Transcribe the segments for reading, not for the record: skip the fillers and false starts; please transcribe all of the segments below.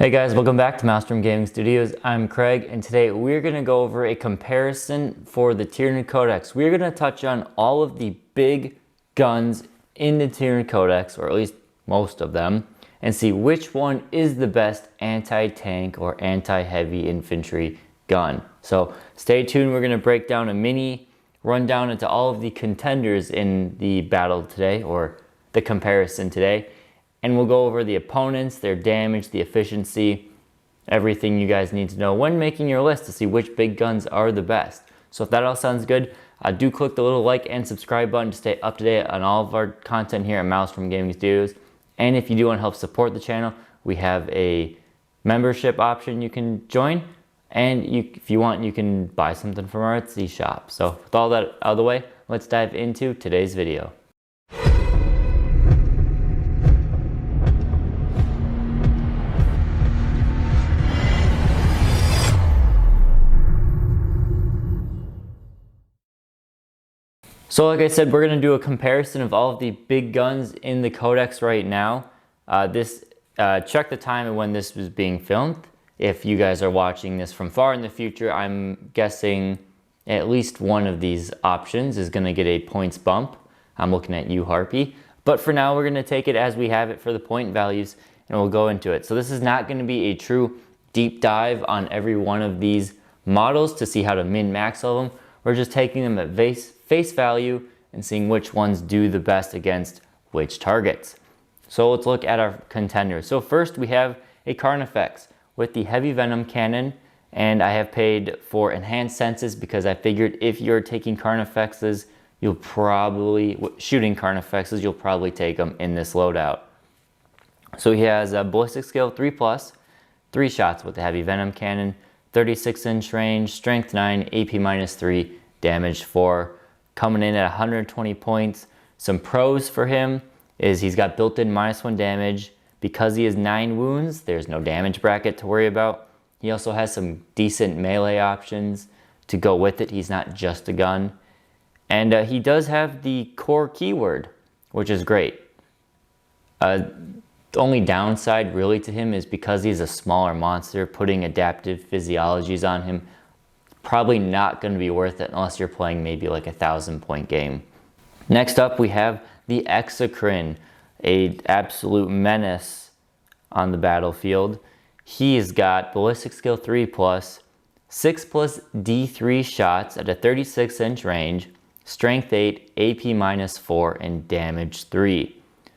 Hey guys, welcome back to Maelstrom Gaming Studios. I'm Craig, and today we're going to go over a comparison for the Tyranid Codex. We're going to touch on all of the big guns in the Tyranid Codex, or at least most of them, and see which one is the best anti-tank or anti-heavy infantry gun. So stay tuned, we're going to break down a mini rundown into all of the contenders in the battle today, or the comparison today. And we'll go over the opponents, their damage, the efficiency, everything you guys need to know when making your list to see which big guns are the best. So if that all sounds good, do click the little like and subscribe button to stay up to date on all of our content here at Maelstrom Gaming Studios. And if you do want to help support the channel, we have a membership option you can join. And if you want, you can buy something from our Etsy shop. So with all that out of the way, let's dive into today's video. So like I said, we're going to do a comparison of all of the big guns in the Codex right now. Check the time of when this was being filmed. If you guys are watching this from far in the future, I'm guessing at least one of these options is going to get a points bump. I'm looking at you, Harpy. But for now, we're going to take it as we have it for the point values, and we'll go into it. So this is not going to be a true deep dive on every one of these models to see how to min-max all of them. We're just taking them at face value and seeing which ones do the best against which targets. So let's look at our contenders. So first we have a Carnifex with the heavy venom cannon, and I have paid for enhanced senses because I figured if you're taking Carnifexes, shooting Carnifexes, you'll probably take them in this loadout. So he has a ballistic skill 3+, 3 shots with the heavy venom cannon, 36-inch range, strength 9, AP -3, damage 4, coming in at 120 points. Some pros for him is he's got built-in -1 damage. Because he has 9 wounds, there's no damage bracket to worry about. He also has some decent melee options to go with it. He's not just a gun. And he does have the core keyword, which is great. The only downside really to him is because he's a smaller monster, putting adaptive physiologies on him, probably not going to be worth it unless you're playing maybe like a 1,000-point game. Next up, we have the Exocrine, an absolute menace on the battlefield. He's got ballistic skill 3+, 6+ D3 shots at a 36-inch range, strength 8, AP -4, and damage 3.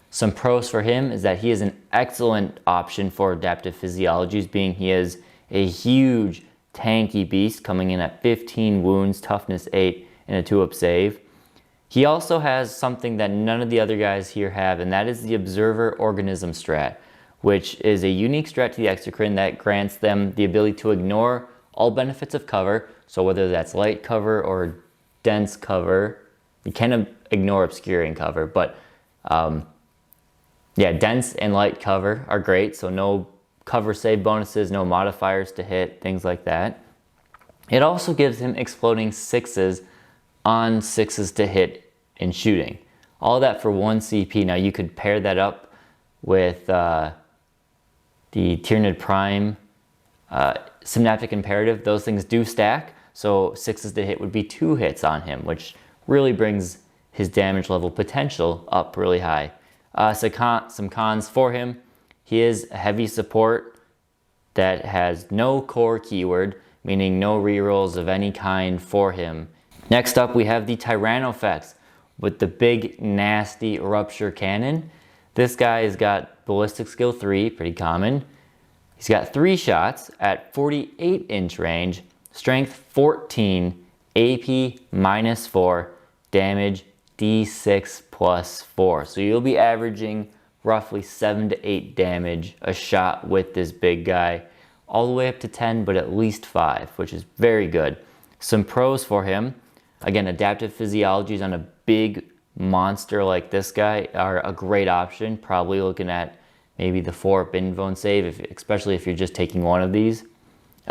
Some pros for him is that he is an excellent option for adaptive physiologies, being he is a huge tanky beast coming in at 15 wounds, toughness 8, and a 2-up save. He also has something that none of the other guys here have, and that is the Observer Organism strat, which is a unique strat to the Exocrine that grants them the ability to ignore all benefits of cover. So whether that's light cover or dense cover, you can ignore obscuring cover, but yeah, dense and light cover are great. So no cover save bonuses, no modifiers to hit, things like that. It also gives him exploding 6s on 6s to hit in shooting. All that for 1 CP. Now you could pair that up with the Tyranid Prime Synaptic Comparative. Those things do stack, so 6s to hit would be 2 hits on him, which really brings his damage level potential up really high. Some cons for him. He is a heavy support that has no core keyword, meaning no rerolls of any kind for him. Next up, we have the Tyrannofex with the big, nasty rupture cannon. This guy has got ballistic skill 3, pretty common. He's got 3 shots at 48-inch range, strength 14, AP -4, damage D6 +4. So you'll be averaging roughly 7 to 8 damage a shot with this big guy, all the way up to 10, but at least 5, which is very good. Some pros for him, again, adaptive physiologies on a big monster like this guy are a great option. Probably looking at maybe the 4-up invuln save, especially if you're just taking one of these.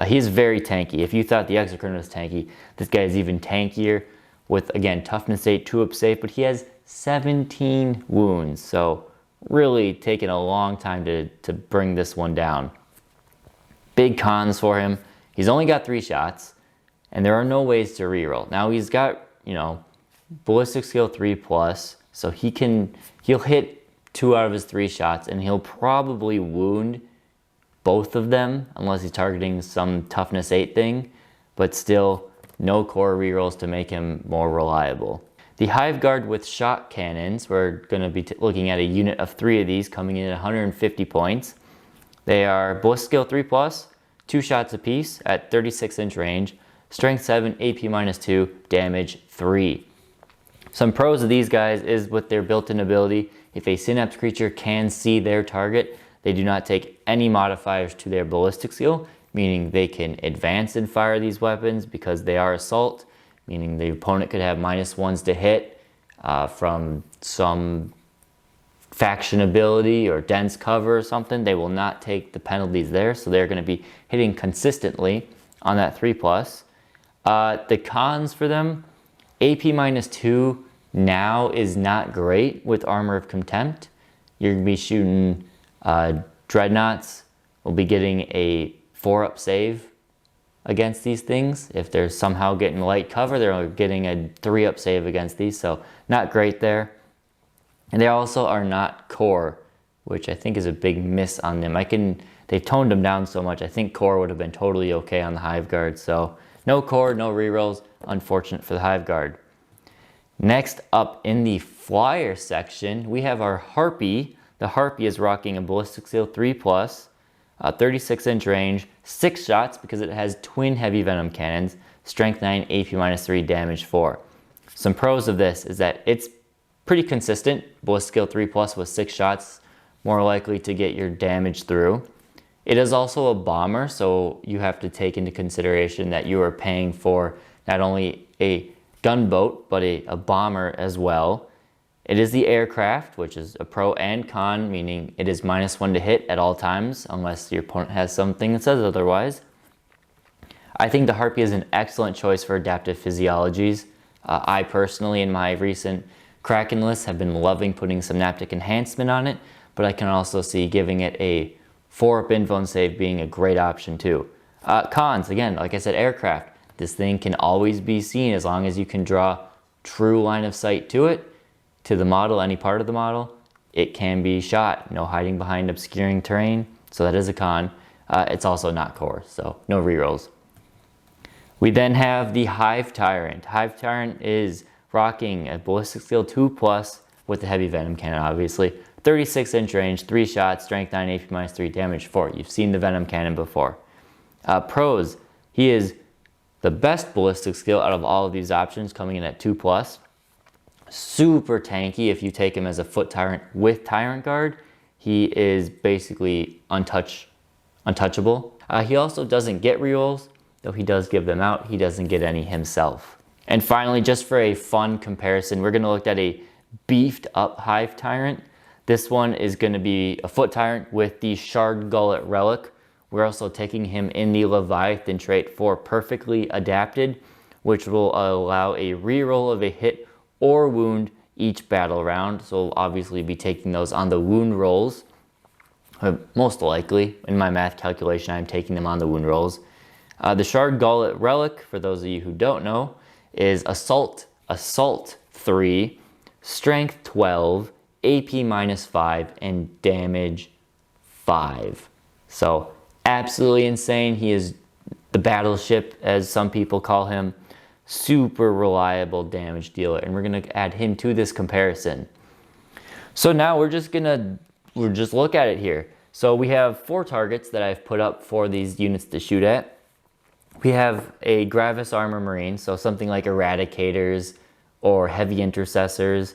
He's very tanky. If you thought the Exocrine was tanky, this guy is even tankier with, again, toughness 8, 2-up save, but he has 17 wounds, so really taking a long time to bring this one down. Big cons for him. He's only got 3 shots, and there are no ways to reroll. Now he's got, you know, ballistic skill 3+, so he'll hit 2 out of his 3 shots, and he'll probably wound both of them unless he's targeting some toughness 8 thing, but still no core rerolls to make him more reliable. The Hive Guard with shot cannons, we're going to be looking at a unit of 3 of these coming in at 150 points. They are ballistic skill 3+, 2 shots apiece at 36-inch range, strength 7, AP -2, damage 3. Some pros of these guys is with their built-in ability, if a synapse creature can see their target, they do not take any modifiers to their ballistic skill, meaning they can advance and fire these weapons because they are assault, meaning the opponent could have -1s to hit from some faction ability or dense cover or something. They will not take the penalties there, so they're going to be hitting consistently on that 3+. The cons for them, AP -2 now is not great with Armor of Contempt. You're going to be shooting Dreadnoughts, will be getting a 4-up save against these things. If they're somehow getting light cover, they're getting a 3-up save against these, so not great there. And they also are not core, which I think is a big miss on them. They've toned them down so much, I think core would have been totally okay on the Hive Guard. So no core, no rerolls, unfortunate for the Hive Guard. Next up in the flyer section, we have our Harpy. The Harpy is rocking a ballistic skill 3+, 36-inch range, 6 shots because it has twin heavy venom cannons, strength 9, AP -3, damage 4. Some pros of this is that it's pretty consistent. Ballistic skill 3+ with 6 shots, more likely to get your damage through. It is also a bomber, so you have to take into consideration that you are paying for not only a gunboat, but a bomber as well. It is the aircraft, which is a pro and con, meaning it is -1 to hit at all times, unless your opponent has something that says otherwise. I think the Harpy is an excellent choice for adaptive physiologies. I personally, in my recent Kraken list, have been loving putting Synaptic Enhancement on it, but I can also see giving it a 4-up info and save being a great option too. Cons, again, like I said, aircraft. This thing can always be seen as long as you can draw true line of sight to it, to the model, any part of the model. It can be shot, no hiding behind obscuring terrain, so that is a con. It's also not core, so no rerolls. We then have the Hive Tyrant. Hive Tyrant is rocking a ballistic skill 2+ with the heavy venom cannon, obviously. 36-inch range, 3 shots, strength 9, AP -3, damage 4. You've seen the venom cannon before. Pros, he is the best ballistic skill out of all of these options, coming in at 2+. Super tanky if you take him as a foot tyrant with Tyrant Guard. He is basically untouchable. He also doesn't get rerolls, though he does give them out. He doesn't get any himself. And finally, just for a fun comparison, we're going to look at a beefed up Hive Tyrant. This one is going to be a foot tyrant with the Shard Gullet Relic. We're also taking him in the Leviathan trait for perfectly adapted, which will allow a reroll of a hit or wound each battle round. So we'll obviously be taking those on the wound rolls. Most likely, in my math calculation, I'm taking them on the wound rolls. The Shard Gullet Relic, for those of you who don't know, is Assault 3, Strength 12, AP -5, and damage 5. So absolutely insane. He is the battleship, as some people call him. Super reliable damage dealer, and we're going to add him to this comparison. So now we'll just look at it here. So we have 4 targets that I've put up for these units to shoot at. We have a Gravis Armor Marine, so something like Eradicators or Heavy Intercessors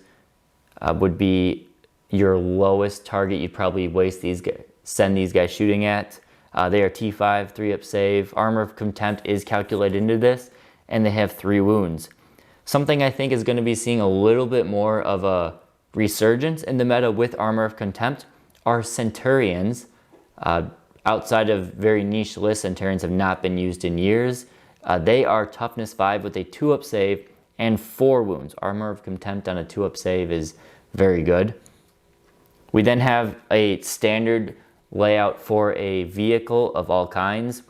would be your lowest target you'd probably send these guys shooting at. They are T5, 3-up save. Armor of Contempt is calculated into this, and they have 3 wounds. Something I think is going to be seeing a little bit more of a resurgence in the meta with Armor of Contempt are Centurions. Outside of very niche lists, Centurions have not been used in years. They are Toughness 5 with a 2-up save and 4 wounds. Armor of Contempt on a 2-up save is very good. We then have a standard layout for a vehicle of all kinds.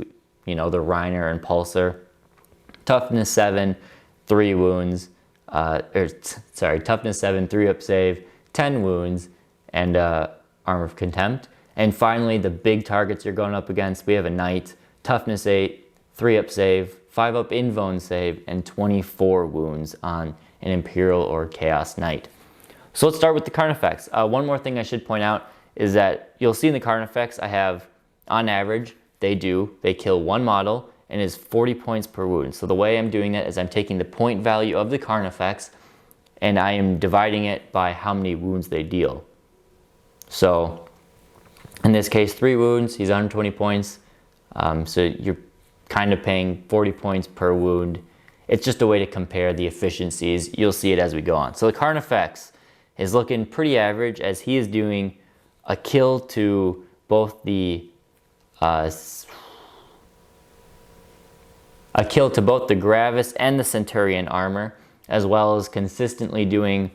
You know, the Reiner and Pulsar. Toughness 7, 3 wounds. Toughness 7, 3 up save, 10 wounds, and Armor of Contempt. And finally, the big targets you're going up against, we have a Knight, Toughness 8, 3 up save, 5 up invuln save, and 24 wounds on an Imperial or Chaos Knight. So let's start with the Carnifex. One more thing I should point out is that you'll see in the Carnifex I have, on average, they kill one model and is 40 points per wound. So the way I'm doing that is I'm taking the point value of the Carnifex and I am dividing it by how many wounds they deal. So in this case, 3 wounds, he's 120 points. So you're kind of paying 40 points per wound. It's just a way to compare the efficiencies. You'll see it as we go on. So the Carnifex is looking pretty average as he is doing a kill to both the Gravis and the Centurion armor, as well as consistently doing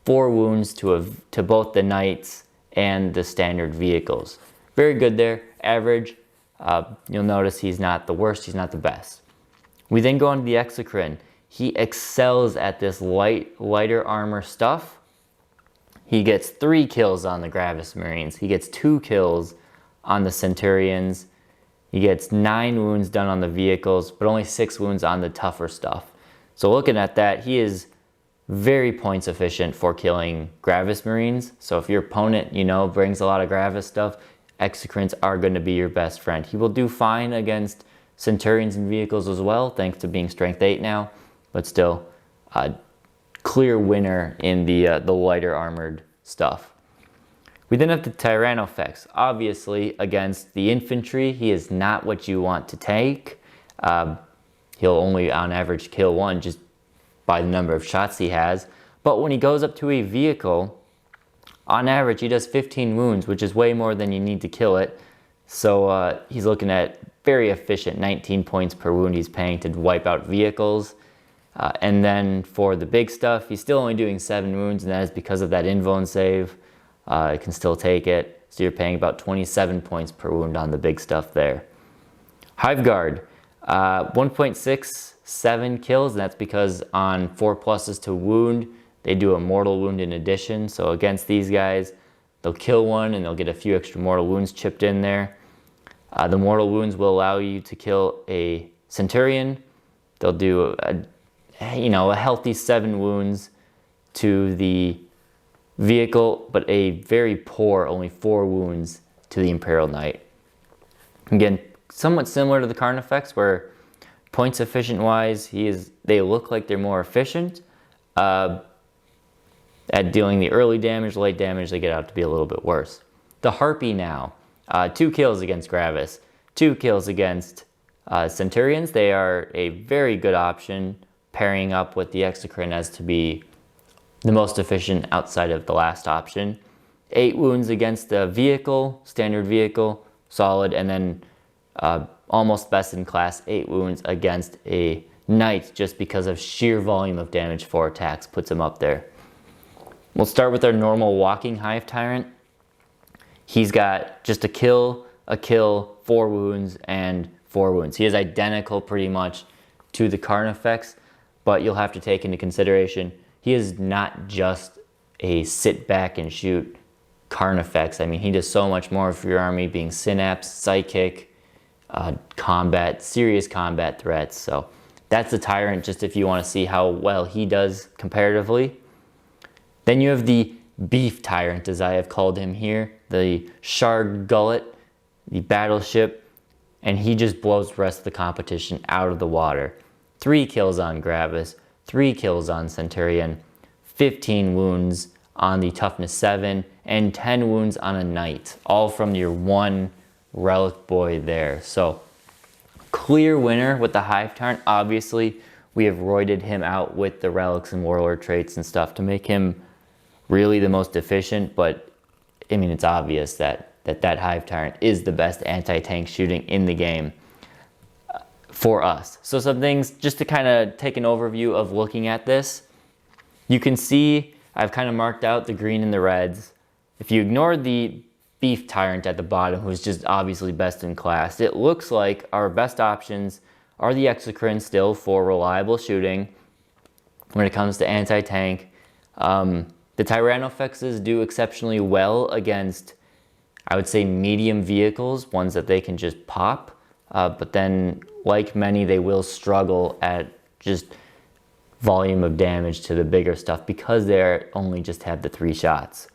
4 wounds to both the Knights and the standard vehicles. Very good there, average. You'll notice he's not the worst, he's not the best. We then go on to the Exocrine. He excels at this lighter armor stuff. He gets 3 kills on the Gravis Marines. He gets 2 kills on the Centurions. He gets 9 wounds done on the vehicles, but only 6 wounds on the tougher stuff. So looking at that, he is very points efficient for killing Gravis Marines. So if your opponent, you know, brings a lot of Gravis stuff, Exocrines are going to be your best friend. He will do fine against Centurions and vehicles as well, thanks to being strength 8 now, but still a clear winner in the lighter armored stuff. We then have the Tyrannofex. Obviously, against the infantry, he is not what you want to take. He'll only, on average, kill 1 just by the number of shots he has. But when he goes up to a vehicle, on average, he does 15 wounds, which is way more than you need to kill it. So he's looking at very efficient 19 points per wound he's paying to wipe out vehicles. And then for the big stuff, he's still only doing 7 wounds, and that is because of that invuln save. It can still take it. So you're paying about 27 points per wound on the big stuff there. Hive Guard, 1.67 kills, and that's because on 4 pluses to wound, they do a mortal wound in addition. So against these guys, they'll kill 1 and they'll get a few extra mortal wounds chipped in there. The mortal wounds will allow you to kill a Centurion. They'll do a healthy 7 wounds to the vehicle, but a very poor, only 4 wounds to the Imperial Knight. Again, somewhat similar to the Carnifex, where points efficient wise, they look like they're more efficient. At dealing the early damage, late damage, they get out to be a little bit worse. The Harpy now, 2 kills against Gravis, 2 kills against Centurions. They are a very good option, pairing up with the Exocrine as to be the most efficient outside of the last option. 8 wounds against the vehicle, standard vehicle, solid, and then almost best in class, 8 wounds against a Knight just because of sheer volume of damage 4 attacks puts him up there. We'll start with our normal walking Hive Tyrant. He's got just a kill, 4 wounds, and 4 wounds. He is identical pretty much to the Carnifex, but you'll have to take into consideration he is not just a sit back and shoot Carnifex. I mean, he does so much more for your army, being synapse, psychic, combat, serious combat threats. So that's the Tyrant, just if you want to see how well he does comparatively. Then you have the Beef Tyrant, as I have called him here, the Shard Gullet, the battleship, and he just blows the rest of the competition out of the water. 3 kills on Gravis, 3 kills on Centurion, 15 wounds on the Toughness 7, and 10 wounds on a Knight, all from your 1 Relic Boy there. So, clear winner with the Hive Tyrant. Obviously, we have roided him out with the relics and warlord traits and stuff to make him really the most efficient, but I mean, it's obvious that Hive Tyrant is the best anti-tank shooting in the game for us. So some things, just to kind of take an overview of looking at this, you can see I've kind of marked out the green and the reds. If you ignore the Beef Tyrant at the bottom, who's just obviously best in class. It looks like our best options are the Exocrine still for reliable shooting when it comes to anti-tank. The Tyrannofexes do exceptionally well against, I would say, medium vehicles, ones that they can just pop. But then, like many, they will struggle at just volume of damage to the bigger stuff because they only just have the 3 shots.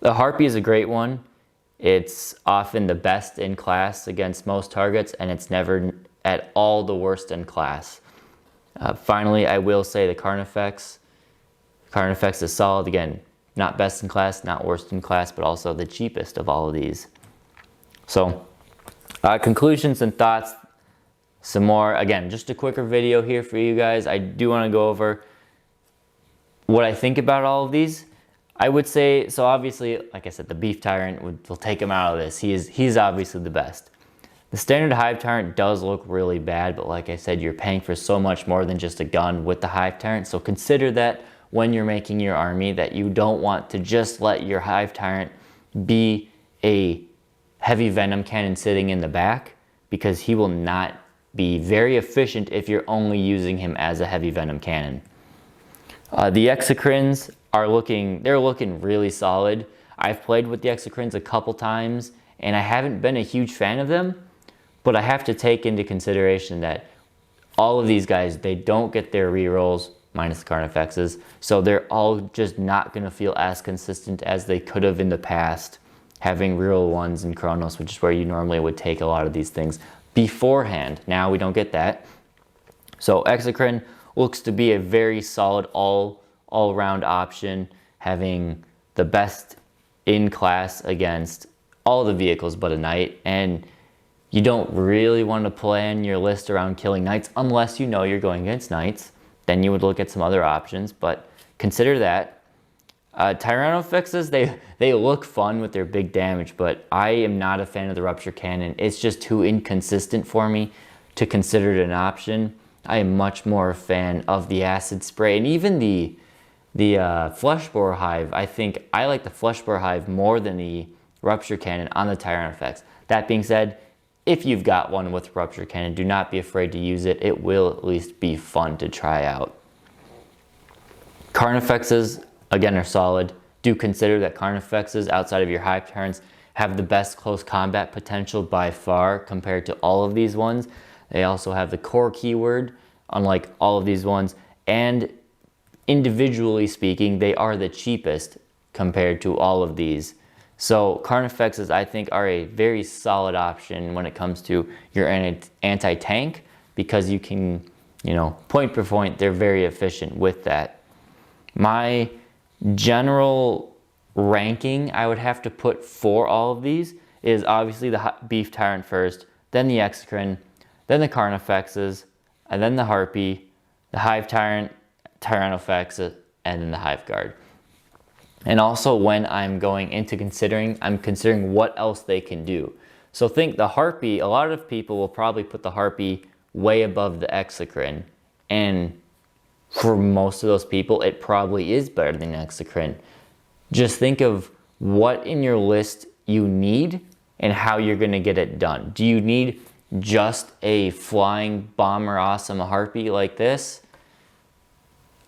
The Harpy is a great one. It's often the best in class against most targets, and it's never at all the worst in class. Finally, I will say the Carnifex. Carnifex is solid. Again, not best in class, not worst in class, but also the cheapest of all of these. So, conclusions and thoughts. Some more, again, just a quicker video here for you guys. I do want to go over what I think about all of these. I would say, so obviously, like I said, the Beef Tyrant, we'll take him out of this. He's obviously the best. The standard Hive Tyrant does look really bad, but like I said, you're paying for so much more than just a gun with the Hive Tyrant. So consider that when you're making your army, that you don't want to just let your Hive Tyrant be a heavy venom cannon sitting in the back, because he will not be very efficient if you're only using him as a heavy venom cannon. The Exocrines are looking really solid. I've played with the Exocrines a couple times and I haven't been a huge fan of them, but I have to take into consideration that all of these guys, they don't get their rerolls, minus the Carnifexes, so they're all just not going to feel as consistent as they could have in the past, having reroll ones in Chronos, which is where you normally would take a lot of these things beforehand. Now we don't get that. So Exocrine looks to be a very solid all-round option, having the best in class against all the vehicles but a knight, and you don't really want to plan your list around killing knights unless you know you're going against knights. Then you would look at some other options, but consider that. Tyrannofexes, they look fun with their big damage, but I am not a fan of the Rupture Cannon. It's just too inconsistent for me to consider it an option. I am much more a fan of the Acid Spray, and even the Fleshboar Hive. I think I like the Fleshboar Hive more than the Rupture Cannon on the Tyrannofex. That being said, if you've got one with Rupture Cannon, do not be afraid to use it. It will at least be fun to try out. Carnifexes, again, are solid. Do consider that Carnifexes, outside of your Hive Tyrants, have the best close combat potential by far compared to all of these ones. They also have the core keyword, unlike all of these ones, and individually speaking, they are the cheapest compared to all of these. So Carnifexes, I think, are a very solid option when it comes to your anti-tank, because you can, point per point, they're very efficient with that. My general ranking I would have to put for all of these is obviously the Beef Tyrant first, then the Exocrine, then the Carnifexes, and then the Harpy, the Hive Tyrant, Tyrannofex, and then the Hive Guard. And also when I'm going into I'm considering what else they can do. So think the Harpy, a lot of people will probably put the Harpy way above the Exocrine, and for most of those people, it probably is better than Exocrine. Just think of what in your list you need and how you're going to get it done. Do you need just a flying bomber awesome Harpy like this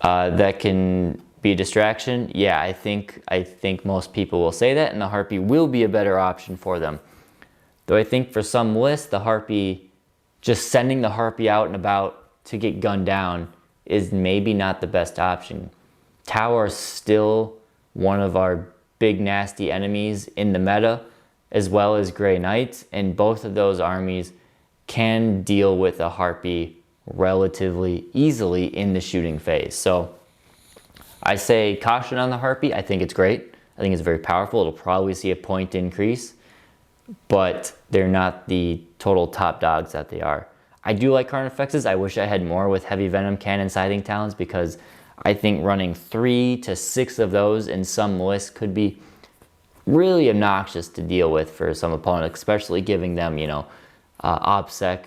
that can be a distraction? Yeah, I think most people will say that, and the Harpy will be a better option for them. Though I think for some lists, the Harpy, just sending the Harpy out and about to get gunned down is maybe not the best option. Tau are still one of our big nasty enemies in the meta, as well as Grey Knights, and both of those armies can deal with a Harpy relatively easily in the shooting phase. So I say caution on the Harpy. I think it's great. I think it's very powerful. It'll probably see a point increase, but they're not the total top dogs that they are. I do like Carnifexes. I wish I had more with heavy venom cannon scything talons, because I think running 3 to 6 of those in some lists could be really obnoxious to deal with for some opponents, especially giving them, OBSEC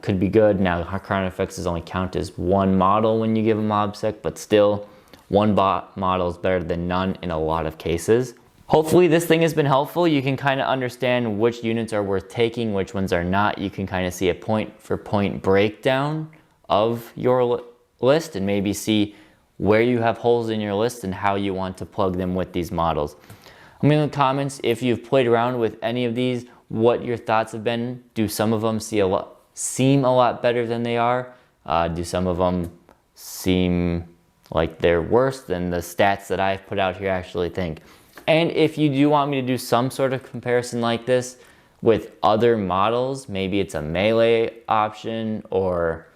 could be good. Now, Carnifexes only count as one model when you give them OBSEC, but still, one model is better than none in a lot of cases. Hopefully this thing has been helpful. You can kind of understand which units are worth taking, which ones are not. You can kind of see a point for point breakdown of your list and maybe see where you have holes in your list and how you want to plug them with these models. Let me know in the comments if you've played around with any of these, what your thoughts have been. Do some of them seem a lot better than they are? Do some of them seem like they're worse than the stats that I've put out here actually think? And if you do want me to do some sort of comparison like this with other models, maybe it's a melee option or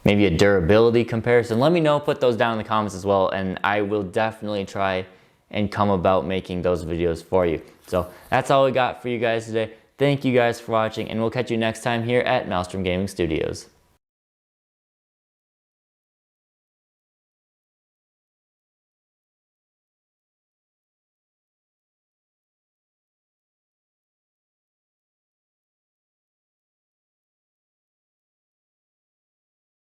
maybe a durability comparison, let me know, put those down in the comments as well, and I will definitely try and come about making those videos for you. So that's all we got for you guys today. Thank you guys for watching, and we'll catch you next time here at Maelstrom Gaming Studios.